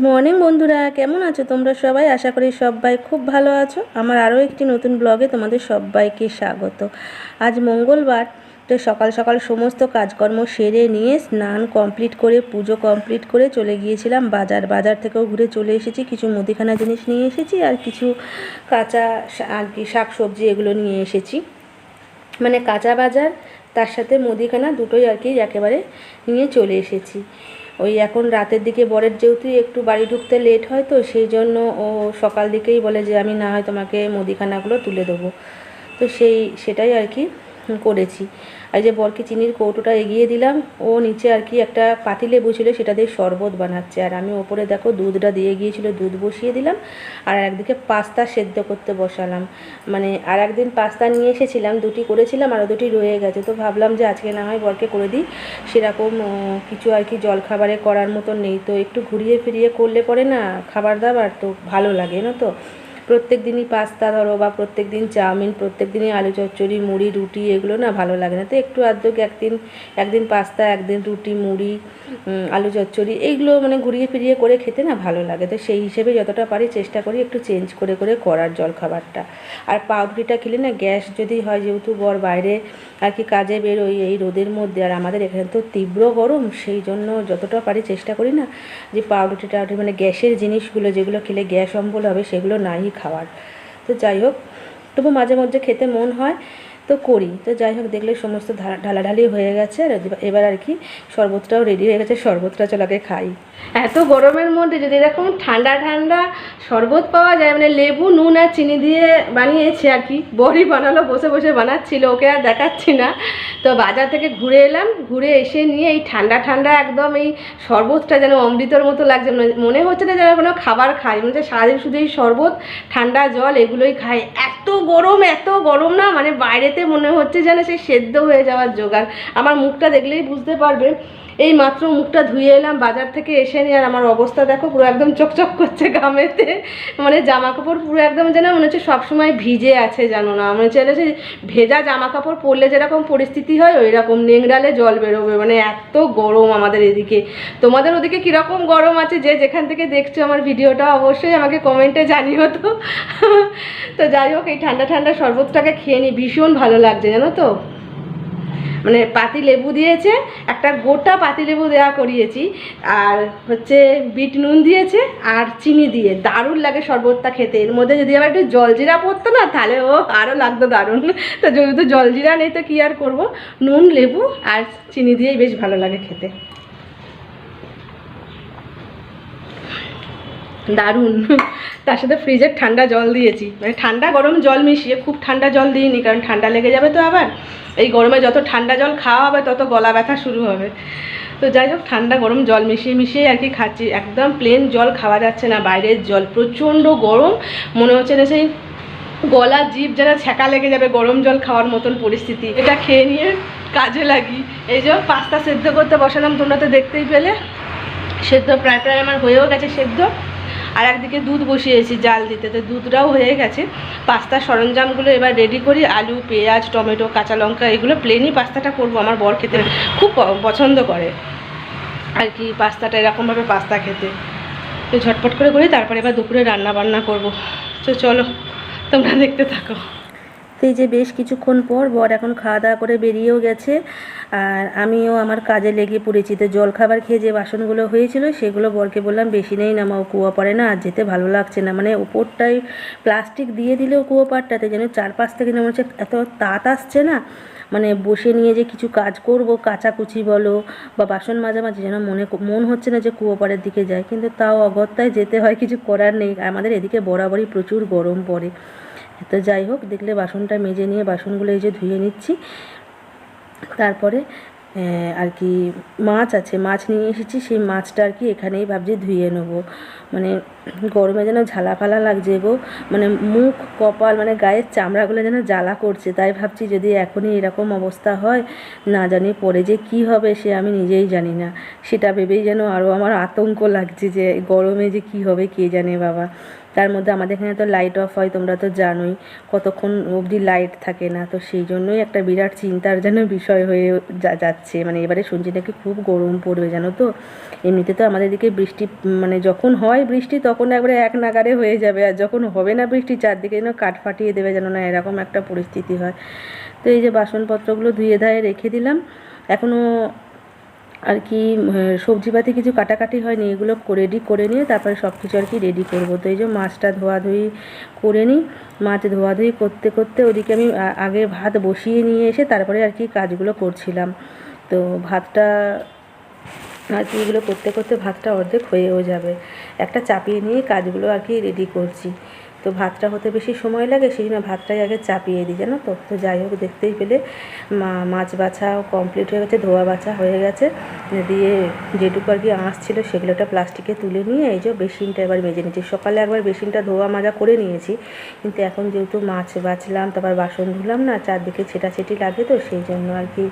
Morning বন্ধুরা, কেমন আছো তোমরা সবাই? আশা করি সবাই খুব ভালো আছো। আমার আরও একটি নতুন ব্লগে তোমাদের সবাইকে স্বাগত। আজ মঙ্গলবার, তো সকাল সকাল সমস্ত কাজকর্ম সেরে নিয়ে স্নান কমপ্লিট করে পুজো কমপ্লিট করে চলে গিয়েছিলাম বাজার থেকেও ঘুরে চলে এসেছি। কিছু মুদিখানা জিনিস নিয়ে এসেছি আর কিছু কাঁচা আর কি শাক সবজি এগুলো নিয়ে এসেছি। মানে কাঁচা বাজার তার সাথে মুদিখানা দুটোই আর কি একেবারে নিয়ে চলে এসেছি। ওই এখন রাতের দিকে বরের যেহেতু একটু বাড়ি ঢুকতে লেট হয়, তো সেই জন্য ও সকাল দিকেই বলে যে আমি না হয় তোমাকে মুদিখানাগুলো তুলে দেবো। তো সেটাই আর কি করেছি। আর যে বরকে চিনির কৌটোটা এগিয়ে দিলাম, ও নিচে আর কি একটা পাতিলেবু ছিল সেটা দিয়ে শরবত বানাচ্ছে, আর আমি ওপরে দেখো দুধটা দিয়ে গিয়েছিল, দুধ বসিয়ে দিলাম। আর একদিকে পাস্তা সেদ্ধ করতে বসালাম। মানে আর একদিন পাস্তা নিয়ে এসেছিলাম, দুটি করেছিলাম আর দুটি রয়ে গেছে, তো ভাবলাম যে আজকে না হয় বরকে করে দিই। সেরকম কিছু আর কি জলখাবারে করার মতো নেই, তো একটু ঘুরিয়ে ফিরিয়ে করলে পরে না খাবার দাবার তো ভালো লাগে না। তো প্রত্যেক দিনই পাস্তা ধরো বা প্রত্যেক দিন চাউমিন, প্রত্যেক দিনই আলু চচ্চড়ি মুড়ি রুটি এগুলো না ভালো লাগে না। তো একটু আধটু একদিন পাস্তা, একদিন রুটি মুড়ি আলু চচ্চড়ি এইগুলো মানে ঘুরিয়ে ফিরিয়ে করে খেতে না ভালো লাগে। তো সেই হিসেবে যতটা পারি চেষ্টা করি একটু চেঞ্জ করে করে করার জলখাবারটা। আর পাউরুটিটা খেলে না গ্যাস যদি হয়, যেহেতু বর বাইরে আর কি কাজে বেরোই এই রোদের মধ্যে, আর আমাদের এখানে তো তীব্র গরম, সেই জন্য যতটা পারি চেষ্টা করি না যে পাউরুটিটা মানে গ্যাসের জিনিসগুলো যেগুলো খেলে গ্যাস অম্বল হবে সেগুলো নাই খাওয়ার। তো যাই হোক, তবু মাঝে মধ্যে খেতে মন হয় তো করি। তো যাই হোক, দেখলে সমস্ত ঢালাঢালি হয়ে গেছে, আর এবার আর কি শরবতটাও রেডি হয়ে গেছে। শরবতটা চলো আগে খাই। এত গরমের মধ্যে যদি এরকম ঠান্ডা ঠান্ডা শরবত পাওয়া যায়, মানে লেবু নুন আর চিনি দিয়ে বানিয়েছে আর কি, বড়ি বানালো, বসে বসে বানাচ্ছিল, ওকে আর দেখাচ্ছি না। তো বাজার থেকে ঘুরে এলাম, ঘুরে এসে নিয়ে এই ঠান্ডা ঠান্ডা একদম এই শরবতটা যেন অমৃতর মতো লাগছে। মনে হচ্ছে না যেন কোনো খাবার খাই, মানে সারাদিন শুধু এই শরবত ঠান্ডা জল এগুলোই খাই। এত গরম না, মানে বাইরেতে মনে হচ্ছে যেন সেই সেদ্ধ হয়ে যাওয়ার জোগাড়। আমার মুখটা দেখলেই বুঝতে পারবে। এই মাত্র মুখটা ধুয়ে এলাম বাজার থেকে এসে নিয়ে, আর আমার অবস্থা দেখো পুরো একদম চকচক করছে ঘামেতে। মানে জামা কাপড় পুরো একদম যেন মনে হচ্ছে সবসময় ভিজে আছে, জানো না, মনে হচ্ছে ভেজা জামা কাপড় পরলে যেরকম পরিস্থিতি হয় ওই রকম নেংড়ালে জল বেরোবে। মানে এত গরম আমাদের এদিকে। তোমাদের ওদিকে কীরকম গরম আছে, যে যেখান থেকে দেখছো আমার ভিডিওটা অবশ্যই আমাকে কমেন্টে জানিও তো। তো যাই হোক, এই ঠান্ডা ঠান্ডা শরবতটাকে খেয়ে নিই, ভীষণ ভালো লাগছে জানো তো। মানে পাতি লেবু দিয়েছে, একটা গোটা পাতি লেবু দেওয়া করিয়েছি, আর হচ্ছে বিট নুন দিয়েছে আর চিনি দিয়ে দারুণ লাগে শরবতটা খেতে। এর মধ্যে যদি আবার একটু জলজিরা পড়তো না তাহলে ও আরও লাগতো দারুণ। তো যেহেতু জলজিরা নেই তো কী আর করবো, নুন লেবু আর চিনি দিয়েই বেশ ভালো লাগে খেতে, দারুণ। তার সাথে ফ্রিজের ঠান্ডা জল দিয়েছি, মানে ঠান্ডা গরম জল মিশিয়ে, খুব ঠান্ডা জল দিইনি কারণ ঠান্ডা লেগে যাবে। তো আবার এই গরমে যত ঠান্ডা জল খাওয়া হবে তত গলা ব্যথা শুরু হবে। তো যাই হোক, ঠান্ডা গরম জল মিশিয়ে আর কি খাচ্ছি। একদম প্লেন জল খাওয়া যাচ্ছে না, বাইরের জল প্রচণ্ড গরম, মনে হচ্ছে না সেই গলা জিভ যেন ছ্যাঁকা লেগে যাবে গরম জল খাওয়ার মতন পরিস্থিতি। এটা খেয়ে নিয়ে কাজে লাগি। এই যে পাস্তা সেদ্ধ করতে বসালাম, তোমরা তো দেখতেই পেলে, সেদ্ধ প্রায় আমার হয়েও গেছে সেদ্ধ। আর একদিকে দুধ বসিয়েছি জাল দিতে, তো দুধটাও হয়ে গেছে। পাস্তার সরঞ্জামগুলো এবার রেডি করি, আলু পেঁয়াজ টমেটো কাঁচা লঙ্কা এগুলো প্লেনই পাস্তাটা করব। আমার বর খেতে খুব পছন্দ করে আর কি পাস্তাটা, এরকমভাবে পাস্তা খেতে। তো ঝটপট করে করি, তারপরে এবার দুপুরে রান্না বান্না করব। তো চলো তোমরা দেখতে থাকো। তো এই যে বেশ কিছুক্ষণ পর বর এখন খাওয়া দাওয়া করে বেরিয়েও গেছে, আর আমিও আমার কাজে লেগে পড়েছি। তো জলখাবার খেয়ে যে বাসনগুলো হয়েছিল সেগুলো বরকে বললাম বেশি নেই নামাও, কুয়া পাড়ে না আর যেতে ভালো লাগছে না। মানে ওপরটাই প্লাস্টিক দিয়ে দিলেও কুয়া পাড়টাতে যেন চারপাশ থেকে যেন হচ্ছে এত তাত আসছে না, মানে বসে নিয়ে যে কিছু কাজ করব, কাচাকুচি বলো বা বাসন মাঝামাঝি, যেন মন হচ্ছে না যে কুয়োপাড়ের দিকে যায়, কিন্তু তাও অগত্যায় যেতে হয়, কিছু করার নেই। আমাদের এদিকে বরাবরই প্রচুর গরম পড়ে। তো যাই হোক, দেখলে বাসনটা মেজে নিয়ে বাসনগুলো এই যে ধুয়ে নিচ্ছি। তারপরে আর কি মাছ আছে, মাছ নিয়ে এসেছি, সেই মাছটা আর কি এখানেই ভাবছি ধুয়ে নেবো। মানে গরমে যেন ঝালাফালা লাগছে গো, মানে মুখ কপাল মানে গায়ের চামড়াগুলো যেন জ্বালা করছে। তাই ভাবছি যদি এখনই এরকম অবস্থা হয়, না জানি পরে যে কি হবে সে আমি নিজেই জানি না। সেটা ভেবেই যেন আরও আমার আতঙ্ক লাগছে যে গরমে যে কি হবে কে জানে বাবা। তার মধ্যে আমাদের এখানে তো লাইট অফ হয়, তোমরা তো জানোই কতক্ষণ অবধি লাইট থাকে না। তো সেই জন্যই একটা বিরাট চিন্তার যেন বিষয় হয়ে যাচ্ছে। মানে এবারে শুনছি নাকি খুব গরম পড়বে জানো তো। এমনিতে তো আমাদের দিকে বৃষ্টি মানে যখন হয় বৃষ্টি তখন একবারে এক নাগাড়ে হয়ে যাবে, আর যখন হবে না বৃষ্টি চারদিকে যেন কাঠ ফাটিয়ে দেবে যেন না, এরকম একটা পরিস্থিতি হয়। তো এই যে বাসনপত্রগুলো ধুয়ে ধায়ে রেখে দিলাম, এখনও আর কি সবজিপাতি কিছু কাটাকাটি হয়নি, এগুলো রেডি করে নিয়ে তারপরে সব কিছু আর কি রেডি করবো। তো এই যে মাছটা ধোয়াধুয়ি করে নিই, মাছ ধোয়াধুয়ি করতে করতে ওদিকে আমি আগে ভাত বসিয়ে নিয়ে এসে তারপরে আর কি কাজগুলো করছিলাম। তো ভাতটা আর কি এগুলো করতে করতে ভাতটা অর্ধেক হয়েও যাবে, একটা চাপিয়ে নিয়ে কাজগুলো আর কি রেডি করছি। তো ভাতটা হতে বেশি সময় লাগে, সেই জন্য ভাতটাই আগে চাপিয়ে দিই জানো তো। তো যাই হোক, দেখতেই পেলে মাছ বাছাও কমপ্লিট হয়ে গেছে, ধোয়া বাছা হয়ে গেছে, দিয়ে যেটুকু আর কি আঁশ ছিল সেগুলো একটা প্লাস্টিকে তুলে নিয়ে এই যে বেসিনটা এবার মেজে নিচ্ছি। সকালে একবার বেসিনটা ধোয়া মাজা করে নিয়েছি, কিন্তু এখন যেহেতু মাছ বাছলাম তারপর বাসন ধুলাম না, চারদিকে ছেটাছেটি লাগে, তো সেই জন্য আর কি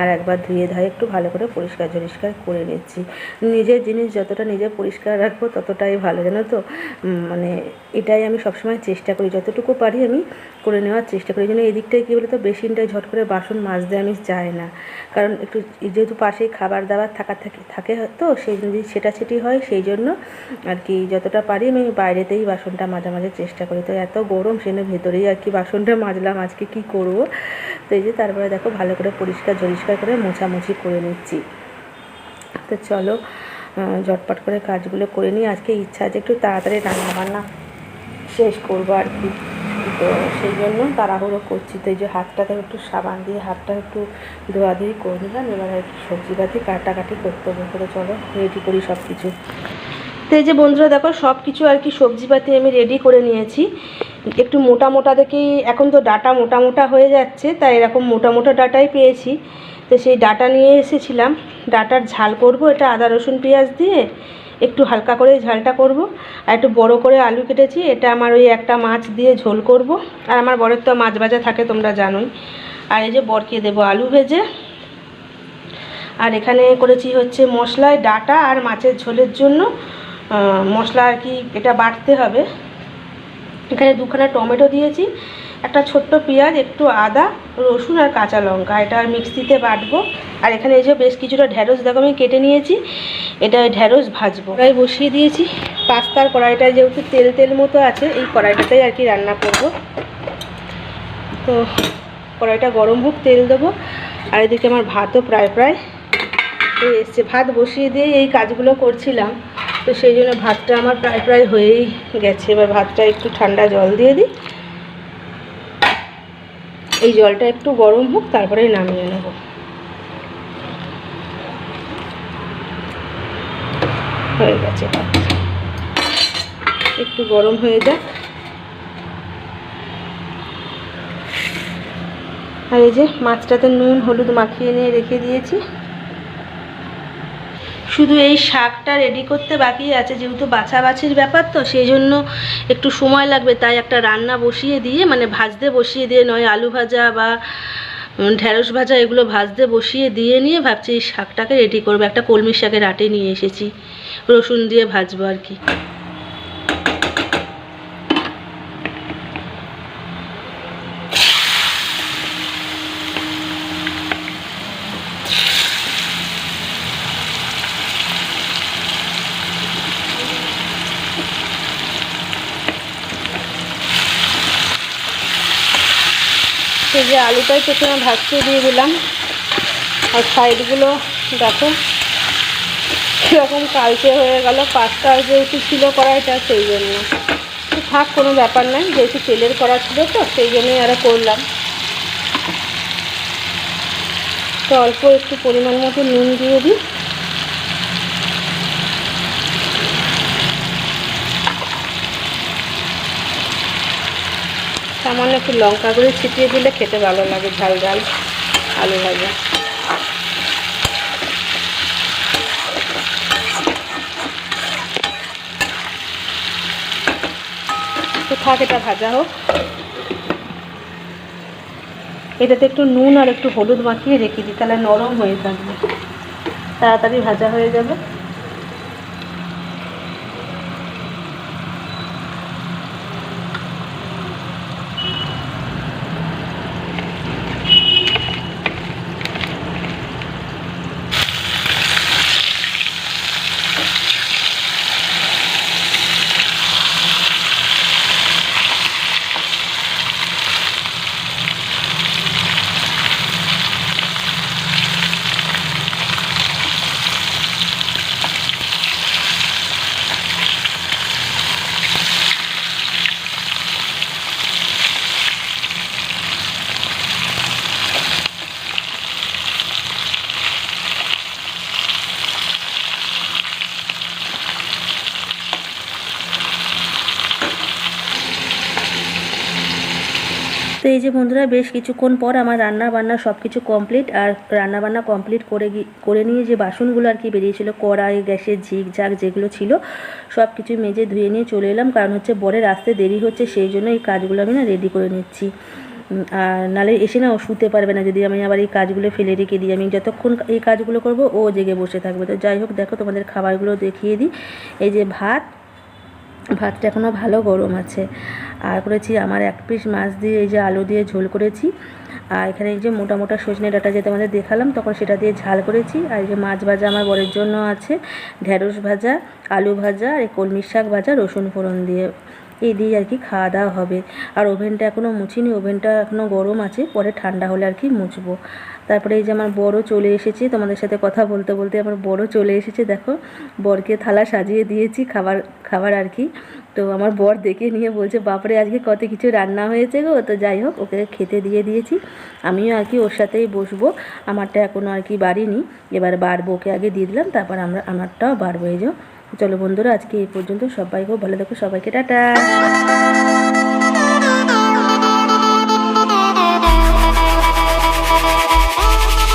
আর একবার ধুয়ে ধায়ে একটু ভালো করে পরিষ্কার করে নিচ্ছি। নিজের জিনিস যতটা নিজে পরিষ্কার রাখবো ততটাই ভালো জানো তো। মানে এটাই আমি সবসময় চেষ্টা করি, যতটুকু পারি আমি করে নেওয়ার চেষ্টা করি। যেন এদিকটায় কী বলে তো, বেসিনটায় ঝট করে বাসন মাজতে আমি চাই না, কারণ একটু যেহেতু পাশেই খাবার দাবার থাকে তো সেই যদি ছেটাছেটি হয়, সেই জন্য আর কি যতটা পারি আমি বাইরেতেই বাসনটা মাজার চেষ্টা করি। তো এত গরম সেজন্য ভেতরেই আর কি বাসনটা মাজলাম, আজকে কি করব। তো এই যে তারপরে দেখো ভালো করে পরিষ্কার করে মোছামুছি করে নিচ্ছি। তো চলো ঝটপট করে কাজগুলো করে নিই। আজকে ইচ্ছা আছে একটু তাড়াতাড়ি রান্নাবান্না শেষ করবো আর কি, তো সেই জন্য তাড়াহুড়ো করছি। তো এই যে হাতটাতে একটু সাবান দিয়ে হাতটা একটু ধোয়াধুয়ি করে নিলাম, এবার আর কি সবজিপাতি কাটাকাটি করতে হবে। করে চলো রেডি করি সব কিছু। তো এই যে বন্ধুরা দেখো সব কিছু আর কি সবজিপাতি আমি রেডি করে নিয়েছি। একটু মোটা মোটা দেখি, এখন তো ডাটা মোটা মোটা হয়ে যাচ্ছে, তাই এরকম মোটা মোটা ডাটাই পেয়েছি। তো সেই ডাটা নিয়ে এসেছিলাম, ডাটার ঝাল করব, এটা আদা রসুন পেঁয়াজ দিয়ে একটু হালকা করে ঝালটা করব। আর একটু বড় করে আলু কেটেছি, এটা আমার ওই একটা মাছ দিয়ে ঝোল করব। আর আমার বরের তো মাছ ভাজা থাকে তোমরা জানোই। আর এই যে বরকে দেবো আলু ভেজে। আর এখানে করেছি হচ্ছে মশলায় ডাটা আর মাছের ঝোলের জন্য মশলা আর কি এটা বাটতে হবে। এখানে দুখানা টমেটো দিয়েছি, একটা ছোট্ট পেঁয়াজ, একটু আদা রসুন আর কাঁচা লঙ্কা, এটা মিক্সিতে বাটবো। আর এখানে এই যে বেশ কিছুটা ঢ্যাঁড়স দেখো আমি কেটে নিয়েছি, এটা ঢ্যাঁড়স ভাজবো। কড়াই বসিয়ে দিয়েছি, পাস্তার কড়াইটায় যেহেতু তেল মতো আছে, এই কড়াইটাতেই আর কি রান্না করব। তো কড়াইটা গরম হোক, তেল দেবো। আর এদিকে আমার ভাতও প্রায় এসছে, ভাত বসিয়ে দিয়ে এই কাজগুলো করছিলাম, তো সেই জন্য ভাতটা আমার প্রায় হয়েই গেছে। এবার ভাতটা একটু ঠান্ডা জল দিয়ে দিই, এই জলটা একটু গরম হোক তারপরে নামিয়ে নেব। হয়ে গেছে, একটু গরম হয়ে যাক। আর এই যে মাছটাতে নুন হলুদ মাখিয়ে নিয়ে রেখে দিয়েছি। শুধু এই শাকটা রেডি করতে বাকি আছে, যেহেতু বাছাবাছির ব্যাপার তো সেই জন্য একটু সময় লাগবে, তাই একটা রান্না বসিয়ে দিয়ে মানে ভাজতে বসিয়ে দিয়ে, নয় আলু ভাজা বা ঢ্যাঁড়স ভাজা এগুলো ভাজতে বসিয়ে দিয়ে নিয়ে ভাবছি এই শাকটাকে রেডি করবো। একটা কলমি শাকের আটে নিয়ে এসেছি, রসুন দিয়ে ভাজবো আর কি। এই যে আলুটাই প্রথমে ভাজতে দিয়ে দিলাম, আর সাইডগুলো দেখো কীরকম কালচে হয়ে গেল। পাস্তা যেহেতু ছিল কড়াইটা সেই জন্য, থাক কোনো ব্যাপার নয়, যেহেতু তেলের কড়া ছিল তো সেই জন্যই আরও করলাম। তো অল্প একটু পরিমাণ মতো নুন দিয়ে দিই, সামান্য একটু লঙ্কা গুঁড়ো ছিটিয়ে দিলে খেতে ভালো লাগে, ঝাল ঝাল আলু ভাজা। তো থাক, এটা ভাজা হোক। এটাতে একটু নুন আর একটু হলুদ মাখিয়ে রেখে দিই, তাহলে নরম হয়ে থাকবে, তাড়াতাড়ি ভাজা হয়ে যাবে। যে বন্ধুরা বেশ কিছুক্ষণ পর আমার রান্না বান্না সব কিছু কমপ্লিট। আর রান্না বান্না কমপ্লিট করে নিয়ে যে বাসনগুলো আর কি বেরিয়েছিল, কড়াই, গ্যাসের ঝিক ঝাক যেগুলো ছিল সব কিছু মেজে ধুয়ে নিয়ে চলে এলাম। কারণ হচ্ছে বরের আসতে দেরি হচ্ছে, সেই জন্য এই কাজগুলো আমি না রেডি করে নিচ্ছি। আর নালে এসে না ও শুতে পারবে না যদি আমি আবার এই কাজগুলো ফেলে রেখে দিই। আমি যতক্ষণ এই কাজগুলো করব ও জেগে বসে থাকবে। তো যাই হোক, দেখো তোমাদের খাবারগুলো দেখিয়ে দিই। এই যে ভাতটা এখনও ভালো গরম আছে। আর করেছি আমার 1 পিস মাছ দিয়ে এই যে আলু দিয়ে ঝোল করেছি। আর এখানে এই যে মোটা মোটা সজনে ডাঁটা যেটা আমাদের দেখালাম তখন সেটা দিয়ে ঝাল করেছি। আর এই যে মাছ ভাজা আমার বরের জন্য আছে, ঢেঁড়স ভাজা, আলু ভাজা, আর কলমির শাক ভাজা রসুন ফোড়ন দিয়ে। এই দিয়ে আর কি খাওয়া দাওয়া হবে। আর ওভেনটা এখনও মুছিনি, ওভেনটা এখনও গরম আছে, পরে ঠান্ডা হলে আর কি মুছবো। তারপরে এই যে আমার বড় চলে এসেছে, তোমাদের সাথে কথা বলতে বলতে আমার বড় চলে এসেছে। দেখো বরকে থালা সাজিয়ে দিয়েছি খাবার আর কি। তো আমার বর দেখে নিয়ে বলছে, বাপরে আজকে কত কিছু রান্না হয়েছে গো। তো যাই হোক, ওকে খেতে দিয়ে দিয়েছি। আমিও আর কি ওর সাথেই বসবো। আমারটা এখনও আর কি বাড়িনি, এবার বাড়বো। ওকে আগে দিয়ে দিলাম, তারপর আমারটাও বাড়বো। এই যে চলো বন্ধুরা, আজকে এই পর্যন্ত। সবাই খুব ভালো থেকো, সবাইকে টাটা।